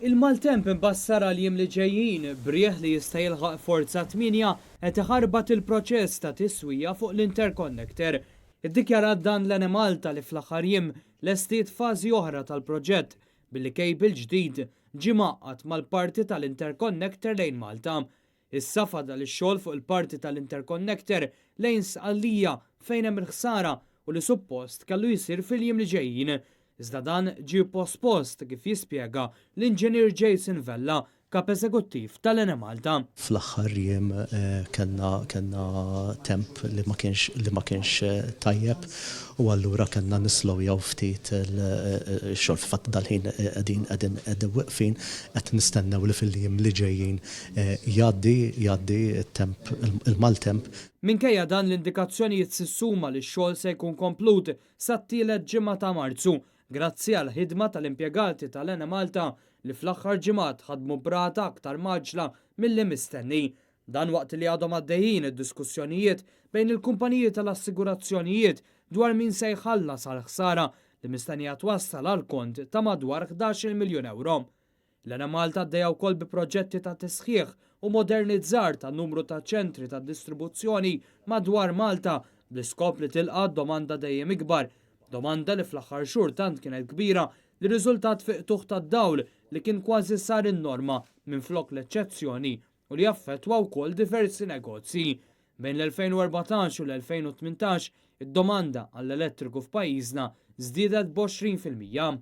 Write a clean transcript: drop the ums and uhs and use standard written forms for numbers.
Il-maltemp imbassar għal-jiem li ġejjin brieħ li jista' jilħaq forza 8 qed iħarbat il-proċess ta' tiswija fuq l-interconnector. Iddikjarat dan l-Enemalta li fl-aħħar jiem lestiet fażi oħra tal-proġett billi kejbil ġdid ġie maqqat mal-parti tal-interconnector lejn Malta. Issa fadal ix-xogħol fuq il-parti tal-interconnector lejn Sqallija fejn hemm il-ħsara u li suppost kellu jsir fil-jiem li ġejjin. Iżda dan ġie pospost kif jispjega l-Inġinier Jason Vella, kap eżekuttiv tal-Enemalta. Fl-aħħar jiem kellna temp li ma kienx tajjeb u allura kellna nislowjaw ftit il-xogħol fatt dal-ħin qegħdin weqfin qed nistennew li fil-jiem li ġejjin jgħaddi temp il-maltemp. Minkejja dan l-indikazzjonijiet sissuma li x-xogħol se jkun komplut sat-tielet ġimgħa ta' Marzu, grazzi għal ħidma tal-impjegati tal-Enemalta li fl-aħħar ġimgħat ħadmu brata aktar maġla milli mistenni. Dan waqt li għadhom għaddejjin id-diskussjonijiet bejn il-kumpaniji tal-assigurazzjonijiet dwar min se jħallas għal ħsara li mistennija twassal għal kont ta' madwar 11 miljun euro. L-Enemalta għaddejja wkoll bi proġetti ta' tisħiħ u modernizzar ta' numru ta' ċentri ta' distribuzzjoni madwar Malta bl-iskop li tilqa' domanda dejjem ikbar. Domanda li fl-aħħar xhur tant kienet kbira li riżultat fiq tuħ tad-dawl li kien kważi sar in-norma minflok l-eċċezzjoni u li jaffettwa wkoll diversi negozji. Bejn l-2014 u l-2018 id-domanda għall-elettriku f'pajjiżna żdiedet b'20%.